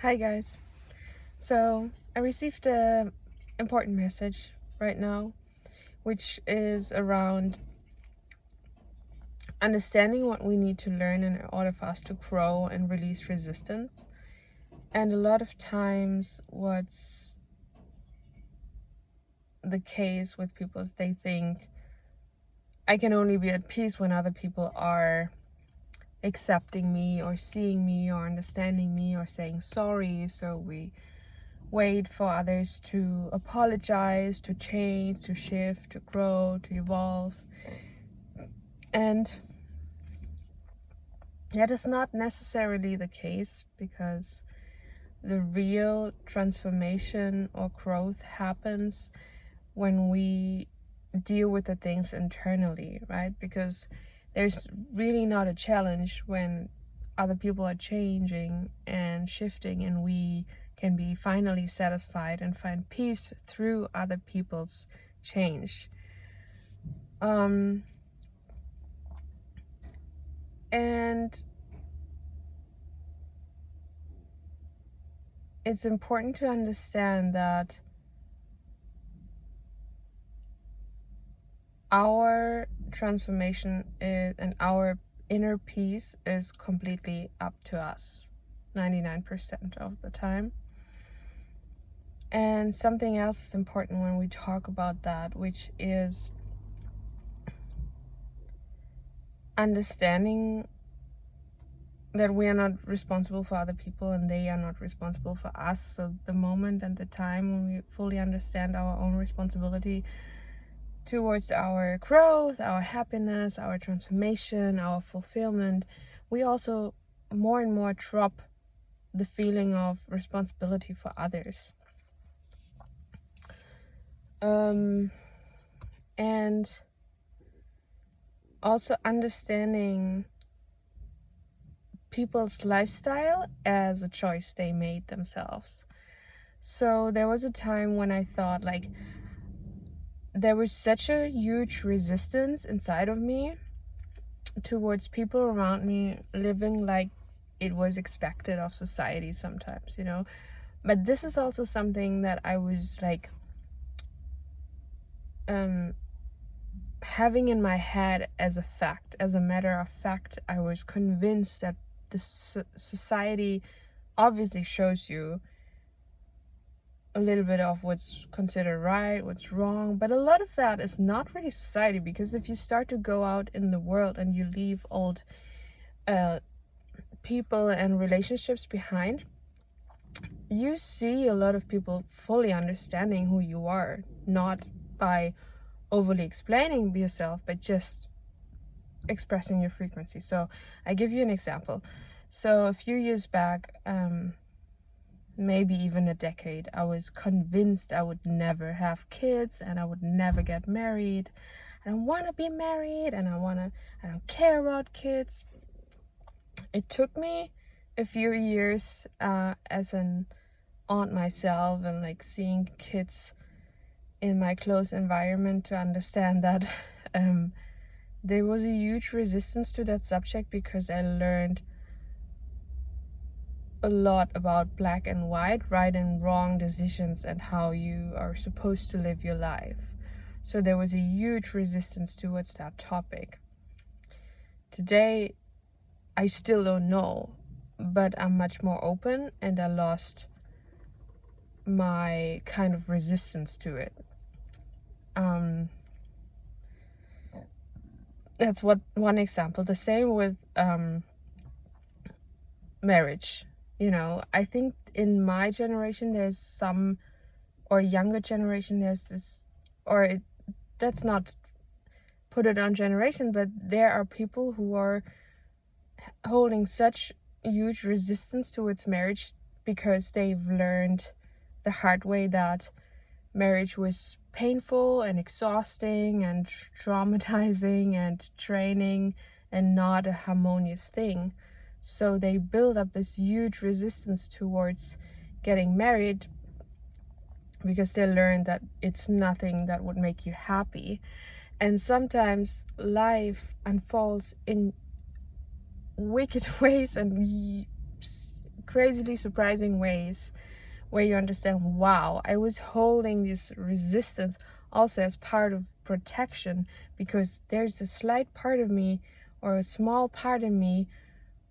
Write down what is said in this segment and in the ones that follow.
Hi guys. So I received a important message right now, which is around understanding what we need to learn in order for us to grow and release resistance. And a lot of times what's the case with people is they think I can only be at peace when other people are accepting me or seeing me or understanding me or saying sorry. So we wait for others to apologize, to change, to shift, to grow, to evolve. And that is not necessarily the case, because the real transformation or growth happens when we deal with the things internally, right? Because there's really not a challenge when other people are changing and shifting, and we can be finally satisfied and find peace through other people's change. And it's important to understand that our transformation and our inner peace is completely up to us 99% of the time. And something else is important when we talk about that, which is understanding that we are not responsible for other people and they are not responsible for us. So the moment and the time when we fully understand our own responsibility towards our growth, our happiness, our transformation, our fulfillment, we also more and more drop the feeling of responsibility for others. And also understanding people's lifestyle as a choice they made themselves. So there was a time when I thought, like, there was such a huge resistance inside of me towards people around me living like it was expected of society sometimes, But this is also something that I was like having in my head as a fact. As a matter of fact, I was convinced that the society obviously shows you a little bit of what's considered right, what's wrong, but a lot of that is not really society, because if you start to go out in the world and you leave old people and relationships behind, you see a lot of people fully understanding who you are, not by overly explaining yourself, but just expressing your frequency. So I give you an example. So a few years back, maybe even a decade, I was convinced I would never have kids and I would never get married. I don't want to be married and I don't care about kids. It took me a few years as an aunt myself and like seeing kids in my close environment to understand that there was a huge resistance to that subject, because I learned a lot about black and white, right and wrong decisions, and how you are supposed to live your life. So there was a huge resistance towards that topic. Today, I still don't know, but I'm much more open, and I lost my kind of resistance to it. That's one example. The same with marriage. I think in my generation there's some, or younger generation, there's this, that's not put it on generation, but there are people who are holding such huge resistance towards marriage because they've learned the hard way that marriage was painful and exhausting and traumatizing and draining and not a harmonious thing. So they build up this huge resistance towards getting married because they learn that it's nothing that would make you happy. And sometimes life unfolds in wicked ways and crazily surprising ways where you understand, wow, I was holding this resistance also as part of protection, because there's a slight part of me, or a small part of me,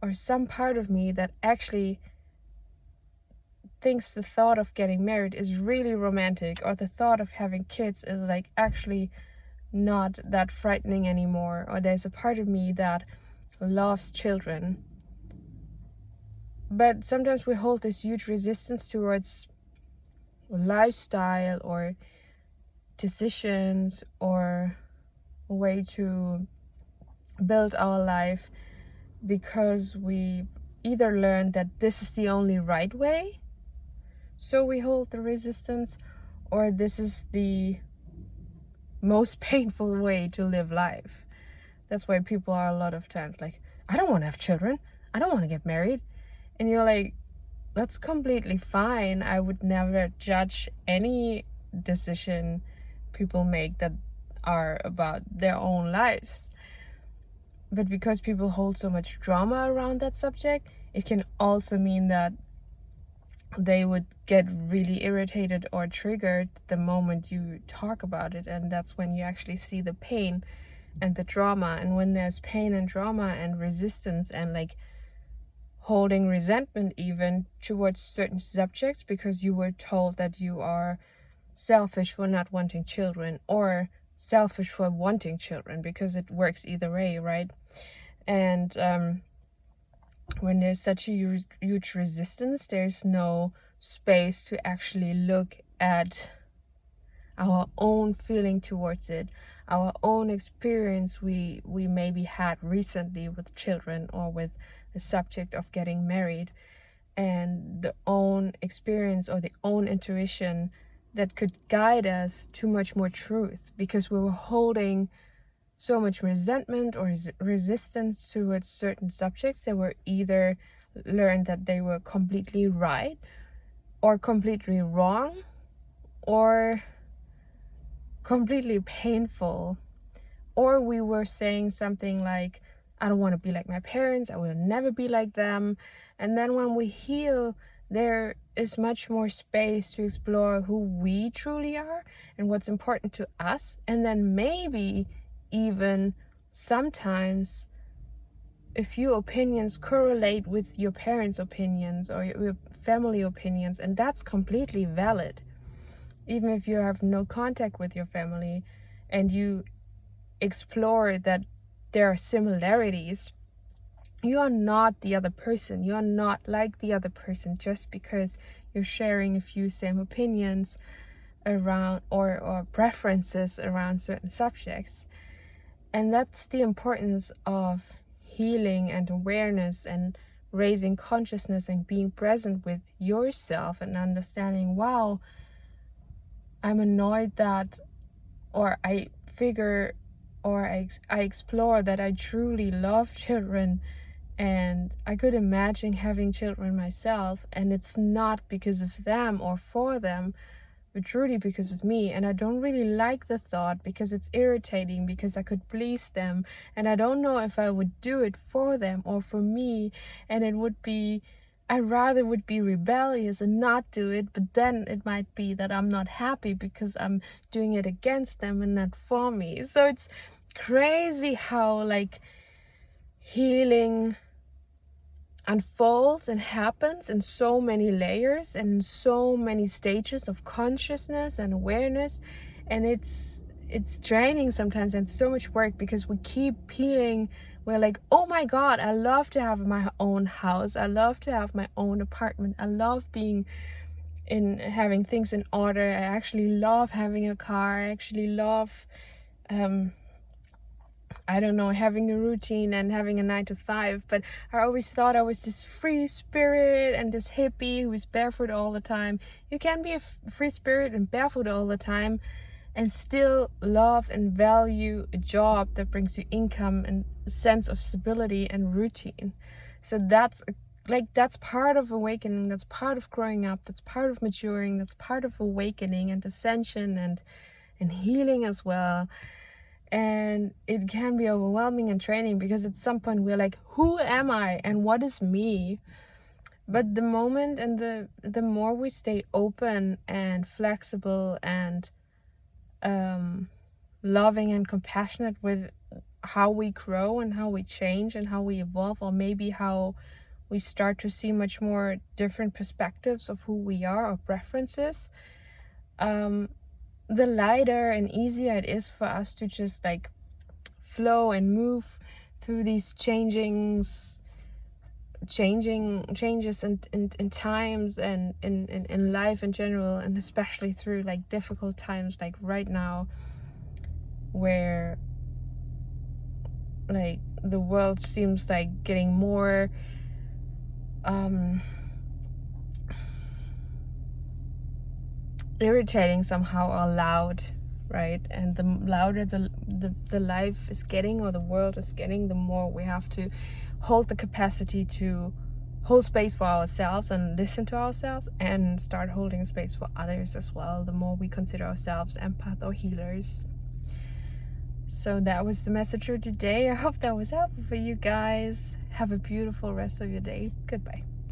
or some part of me that actually thinks the thought of getting married is really romantic, or the thought of having kids is like actually not that frightening anymore, or there's a part of me that loves children. But sometimes we hold this huge resistance towards lifestyle or decisions or a way to build our life, because we either learned that this is the only right way, so we hold the resistance, or this is the most painful way to live life. That's why people are a lot of times like, I don't want to have children, I don't want to get married. And you're like, that's completely fine. I would never judge any decision people make that are about their own lives. But because people hold so much drama around that subject, it can also mean that they would get really irritated or triggered the moment you talk about it. And that's when you actually see the pain and the drama. And when there's pain and drama and resistance and like holding resentment even towards certain subjects because you were told that you are selfish for not wanting children, or selfish for wanting children, because it works either way, right? And when there's such a huge resistance, there's no space to actually look at our own feeling towards it, our own experience we maybe had recently with children or with the subject of getting married, and the own experience or the own intuition that could guide us to much more truth, because we were holding so much resentment or resistance towards certain subjects that were either learned that they were completely right or completely wrong or completely painful. Or we were saying something like, I don't want to be like my parents, I will never be like them. And then when we heal, there is much more space to explore who we truly are and what's important to us. And then maybe even sometimes a few opinions correlate with your parents' opinions or your family opinions, and that's completely valid. Even if you have no contact with your family and you explore that there are similarities, you are not the other person. You are not like the other person just because you're sharing a few same opinions around or preferences around certain subjects. And that's the importance of healing and awareness and raising consciousness and being present with yourself and understanding, wow, I'm annoyed that, or I figure, or I explore that I truly love children and I could imagine having children myself, and it's not because of them or for them, but truly because of me. And I don't really like the thought because it's irritating, because I could please them, and I don't know if I would do it for them or for me, and it would be, I rather would be rebellious and not do it, but then it might be that I'm not happy because I'm doing it against them and not for me. So it's crazy how like healing unfolds and happens in so many layers and in so many stages of consciousness and awareness. And it's draining sometimes and so much work, because we keep peeling. We're like, oh my god, I love to have my own house, I love to have my own apartment, I love being in having things in order, I actually love having a car, I actually love I don't know, having a routine and having a 9 to 5. But I always thought I was this free spirit and this hippie who is barefoot all the time. You can be a free spirit and barefoot all the time and still love and value a job that brings you income and a sense of stability and routine. So that's part of awakening, that's part of growing up, that's part of maturing, that's part of awakening and ascension and healing as well. And it can be overwhelming and draining, because at some point we're like, who am I and what is me? But the moment and the more we stay open and flexible and loving and compassionate with how we grow and how we change and how we evolve, or maybe how we start to see much more different perspectives of who we are or preferences, the lighter and easier it is for us to just like flow and move through these changes in times and in life in general, and especially through like difficult times like right now, where like the world seems like getting more irritating somehow, or loud, right? And the louder the life is getting, or the world is getting, the more we have to hold the capacity to hold space for ourselves and listen to ourselves, and start holding space for others as well, the more we consider ourselves empath or healers. So that was the message for today. I hope that was helpful for you guys. Have a beautiful rest of your day. Goodbye.